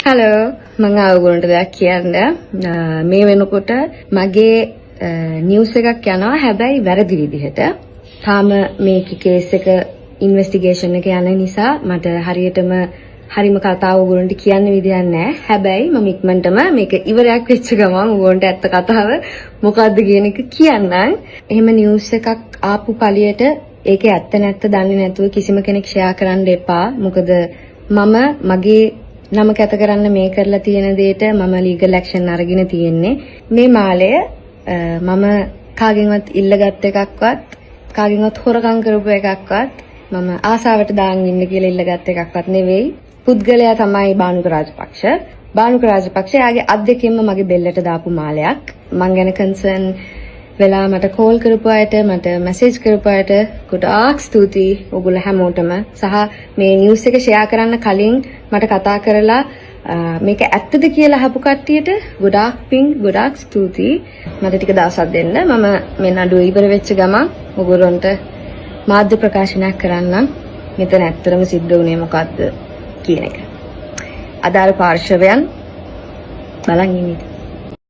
Hello මම ආවුගොන්ට දෙයක් කියන්න මේ වෙනකොට මගේ නිවුස් එකක් යනවා හැබැයි වැරදි විදිහට. තාම මේක කේස් එක ඉන්වෙස්ටිගේෂන් එක යන නිසා මට හරිම කතාව උගලන්ට කියන්න විදියක් නැහැ. හැබැයි මම ඉක්මනටම මේක ඉවරයක් වෙච්ච ගමන් උගලන්ට ඇත්ත කතාව මොකද්ද කියන එක කියන්නම්. එහෙම නිවුස් එකක් ආපු පළියට ඒකේ ඇත්ත නැත්ත දන්නේ නැතුව කිසිම කෙනෙක් ෂෙයා කරන්න එපා. මොකද මම මගේ නම කැත කරන්න මේ කරලා තියෙන දෙයට මම ලීගල් ඇක්ෂන් අරගෙන තියෙන්නේ. මේ මාලය මම කාගෙන්වත් ඉල්ලගත් එකක්වත් කාගෙන්වත් හොරකම් කරපු එකක්වත් මම ආසාවට දාන් ඉන්න කියලා ඉල්ලගත් එකක්වත් නෙවෙයි. පුද්ගලයා තමයි බානුක රාජපක්ෂ. බානුක රාජපක්ෂ යාගේ අත් දෙකෙන්ම මගේ බෙල්ලට දාපු මාලයක්. මං ගැන කන්සර්න් වෙලා මට කෝල් කරපු අයට මට මැසේජ් කරපු අයට ගොඩාක් ස්තුතියි ඔයගොල්ලෝ හැමෝටම. සහ මේ නිවුස් එක ෂෙයා කරන්න කලින් මට කතා කරලා මේක ඇත්තද කියලා අහපු කට්ටියට ගොඩාක් පිං ගොඩාක් ස්තුතියි. මට ටික දවසක් දෙන්න. මම මේ නඩුව ඉවර වෙච්ච ගමන් ඔයගොල්ලන්ට මාධ්‍ය ප්‍රකාශනයක් කරන්නම්. මෙතන ඇත්තටම සිද්ධ වුණේ මොකද්ද කියන එක. අදාළ පාර්ශවයන් බලන් ඉන්න.